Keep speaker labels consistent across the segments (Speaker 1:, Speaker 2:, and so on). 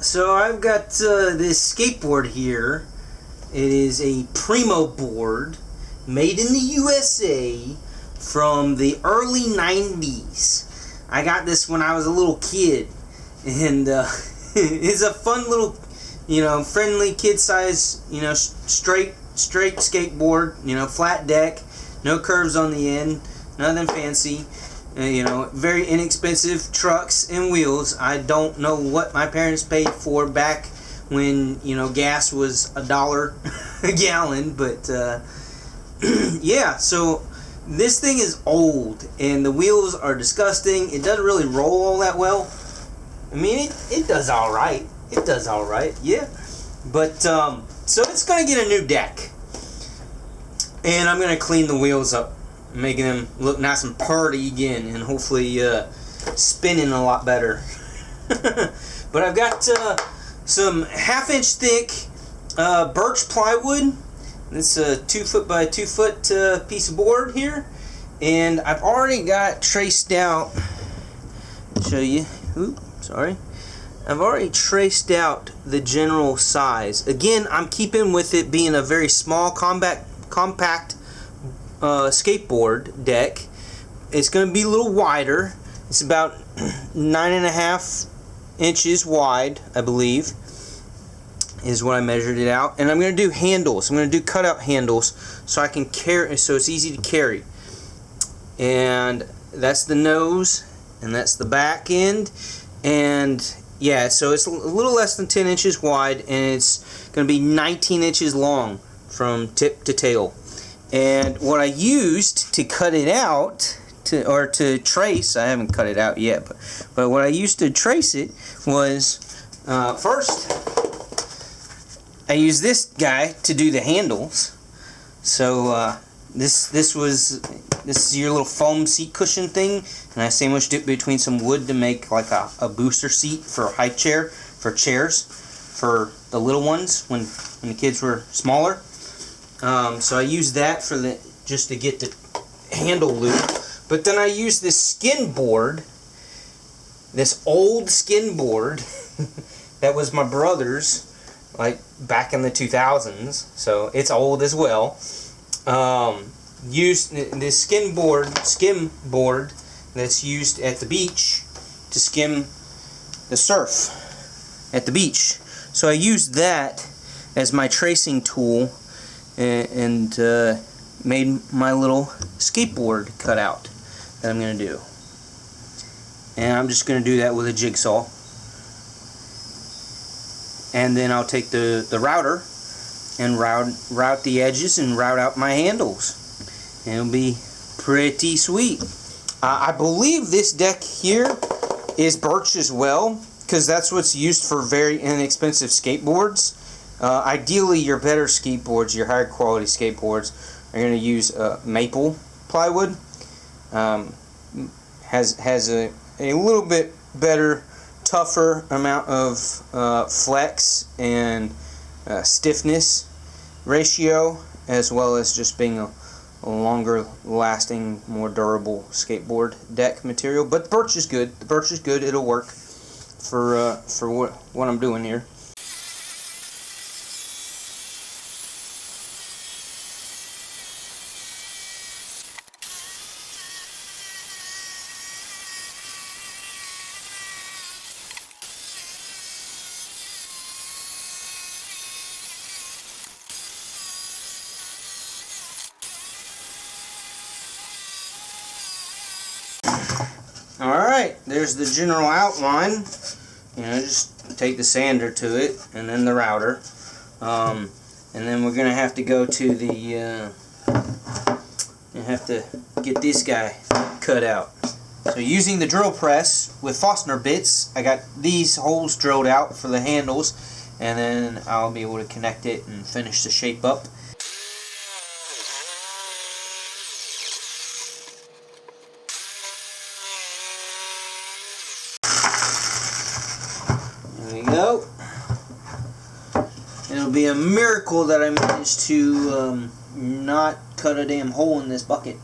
Speaker 1: So I've got this skateboard here. It is a Primo board made in the USA from the early 90s. I got this when I was a little kid, and it's a fun little, friendly kid size, straight skateboard, flat deck, no curves on the end, nothing fancy. Very inexpensive trucks and wheels. I don't know what my parents paid for back when, gas was $1 a gallon, but yeah, so this thing is old and the wheels are disgusting. It doesn't really roll all that well. I mean, it does alright. It does alright, yeah. But, so it's going to get a new deck. And I'm going to clean the wheels up, making them look nice and purty again, and hopefully spinning a lot better. But I've got some 1/2-inch thick birch plywood. It's a 2 foot by 2 foot piece of board here, and I've already got traced out. I'll show you. Oops, sorry. I've already traced out the general size. Again, I'm keeping with it being a very small, compact skateboard deck. It's going to be a little wider. It's about 9.5 inches wide, I believe, is what I measured it out. And I'm going to do handles. I'm going to do cutout handles so I can carry, so it's easy to carry. And that's the nose, and that's the back end. And yeah, so it's a little less than 10 inches wide, and it's going to be 19 inches long from tip to tail. And what I used to cut it out, to trace, I haven't cut it out yet, but what I used to trace it was, first, I used this guy to do the handles. So this is your little foam seat cushion thing, and I sandwiched it between some wood to make like a booster seat for high chair, for chairs, for the little ones when the kids were smaller. So I used that for just to get the handle loop. But then I used this skin board, this old skin board that was my brother's, like back in the 2000s. So it's old as well. Used this skim board that's used at the beach to skim the surf at the beach. So I used that as my tracing tool, and made my little skateboard cutout that I'm going to do. And I'm just going to do that with a jigsaw. And then I'll take the router and route the edges and route out my handles. And it'll be pretty sweet. I believe this deck here is birch as well, because that's what's used for very inexpensive skateboards. Ideally, your better skateboards, your higher quality skateboards, are going to use maple plywood. Has a little bit better, tougher amount of flex and stiffness ratio, as well as just being a longer lasting, more durable skateboard deck material. But birch is good. The birch is good. It'll work for what I'm doing here. Alright, there's the general outline. Just take the sander to it, and then the router. And then we're going to have to go to the, you have to get this guy cut out. So using the drill press with Forstner bits, I got these holes drilled out for the handles, and then I'll be able to connect it and finish the shape up. There we go. It'll be a miracle that I managed to not cut a damn hole in this bucket.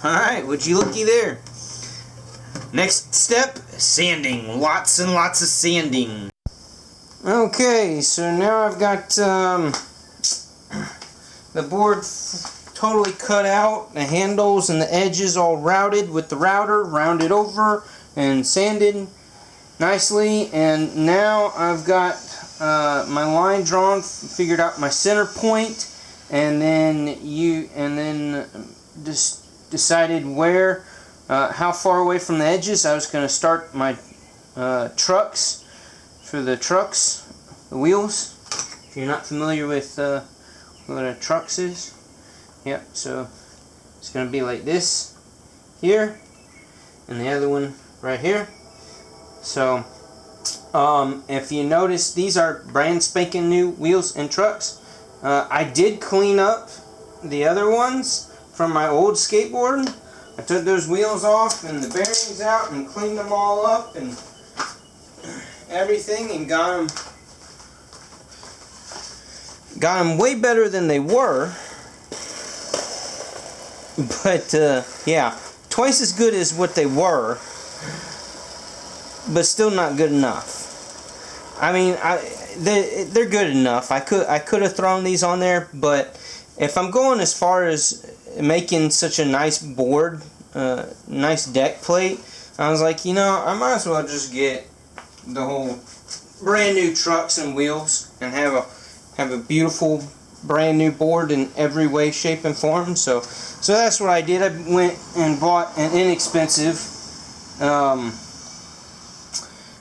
Speaker 1: Alright, would you looky there. Next step, sanding. Lots and lots of sanding. Okay, so now I've got the board totally cut out, the handles and the edges all routed with the router, rounded over and sanded nicely, and now I've got my line drawn, figured out my center point, and then just decided where, how far away from the edges I was going to start my trucks, for the trucks, the wheels. If you're not familiar with what a trucks is, yep, so it's going to be like this here, and the other one right here. So if you notice, these are brand spanking new wheels and trucks. I did clean up the other ones from my old skateboard. I took those wheels off and the bearings out and cleaned them all up and everything, and got them way better than they were. But yeah, twice as good as what they were, but still not good enough. I mean, they're good enough. I could have thrown these on there, but if I'm going as far as making such a nice board, nice deck plate, I was like, you know, I might as well just get the whole brand new trucks and wheels and have a beautiful brand new board in every way, shape, and form. So that's what I did. I went and bought an inexpensive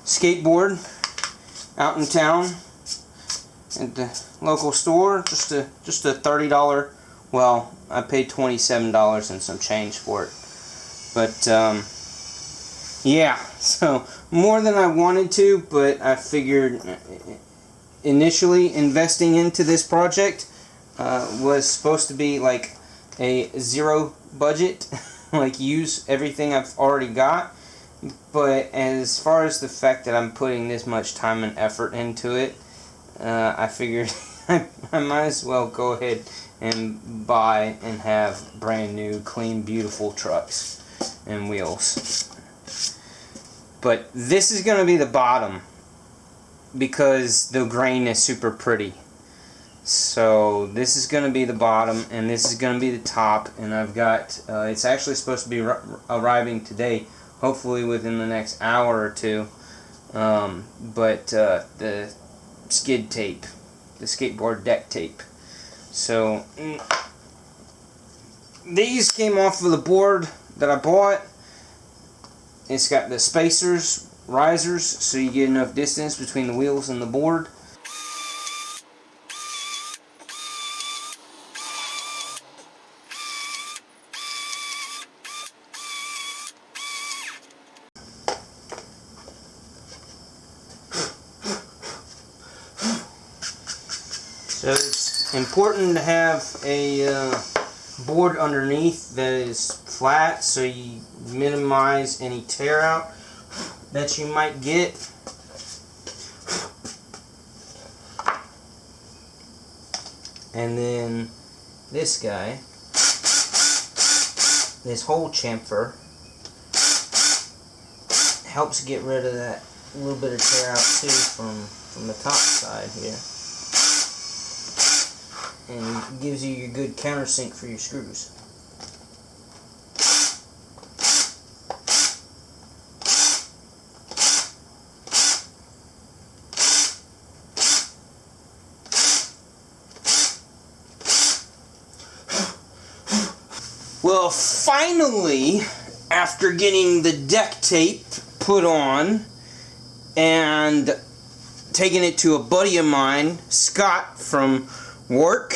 Speaker 1: skateboard out in town at the local store. Just a $30. Well, I paid $27 and some change for it. But yeah, so more than I wanted to, but I figured initially investing into this project was supposed to be like a zero budget, like use everything I've already got. But as far as the fact that I'm putting this much time and effort into it, I figured I might as well go ahead and buy and have brand new, clean, beautiful trucks and wheels. But this is going to be the bottom because the grain is super pretty. So this is going to be the bottom, and this is going to be the top, and I've got, it's actually supposed to be arriving today, hopefully within the next hour or two, but the skid tape, the skateboard deck tape. So these came off of the board that I bought. It's got the spacers, risers, so you get enough distance between the wheels and the board. So it's important to have a board underneath that is flat, so you minimize any tear out that you might get. And then this guy, this hole chamfer, helps get rid of that little bit of tear out too from the top side here, and gives you your good countersink for your screws. Well, finally, after getting the deck tape put on and taking it to a buddy of mine, Scott from work,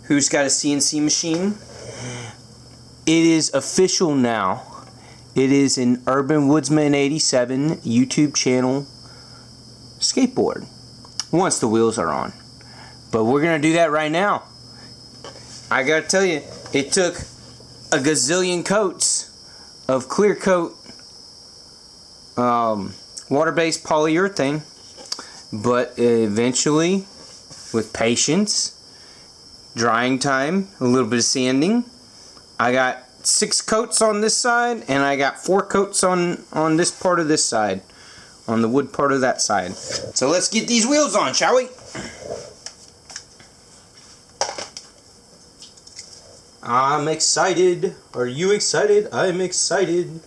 Speaker 1: who's got a CNC machine, it is official now. It is an Urban Woodsman 87 YouTube channel skateboard, once the wheels are on. But we're going to do that right now. I got to tell you, it took a gazillion coats of clear coat water-based polyurethane, but eventually, with patience, drying time, a little bit of sanding, I got
Speaker 2: 6 coats on this side, and I got 4 coats on this part of this side, on the wood part of that side. So let's get these wheels on, shall we? I'm excited. Are you excited? I'm excited.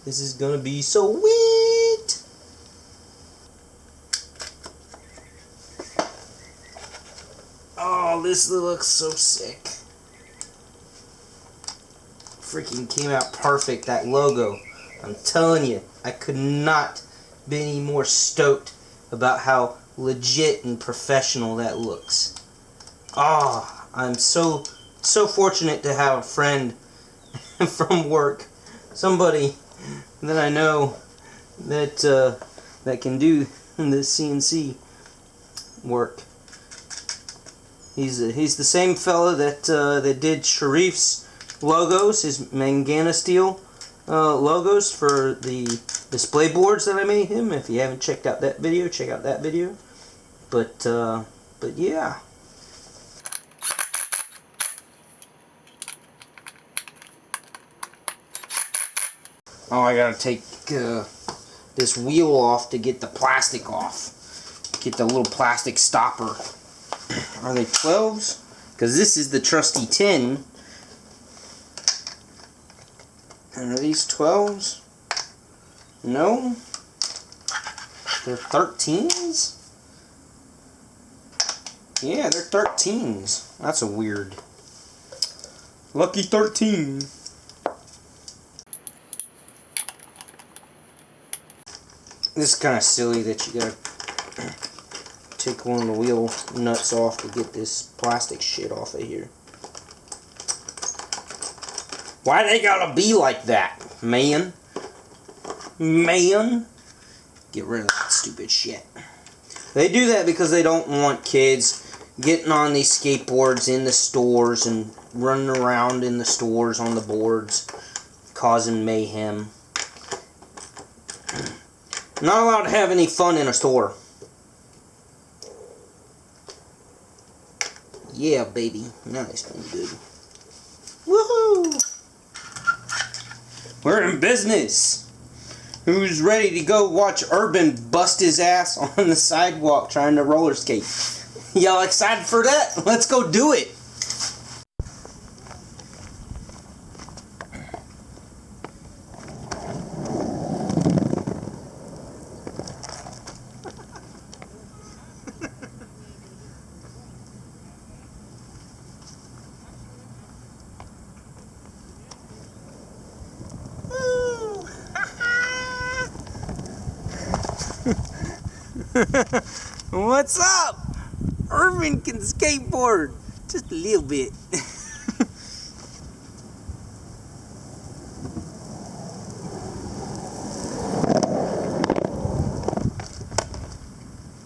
Speaker 2: This is gonna be so sweet. Oh, this looks so sick. Freaking came out perfect, that logo. I'm telling you, I could not be any more stoked about how legit and professional that looks. Ah, I'm so fortunate to have a friend from work, somebody that I know that can do this CNC work. He's the same fella that did Sharif's logos, his Mangana steel logos for the display boards that I made him. If you haven't checked out that video, check out that video. But yeah. Oh, I gotta take this wheel off to get the plastic off. Get the little plastic stopper. Are they 12s? Because this is the trusty 10. And are these 12s? No. They're 13s? Yeah, they're 13s. That's a weird. Lucky 13. This is kind of silly that you gotta take one of the wheel nuts off to get this plastic shit off of here. Why they gotta be like that, man? Man? Get rid of that stupid shit. They do that because they don't want kids getting on these skateboards in the stores and running around in the stores on the boards, causing mayhem. Not allowed to have any fun in a store. Yeah, baby. Nice and good. Woohoo! We're in business. Who's ready to go watch Urban bust his ass on the sidewalk trying to roller skate? Y'all excited for that? Let's go do it. What's up? Irvin can skateboard. Just a little bit.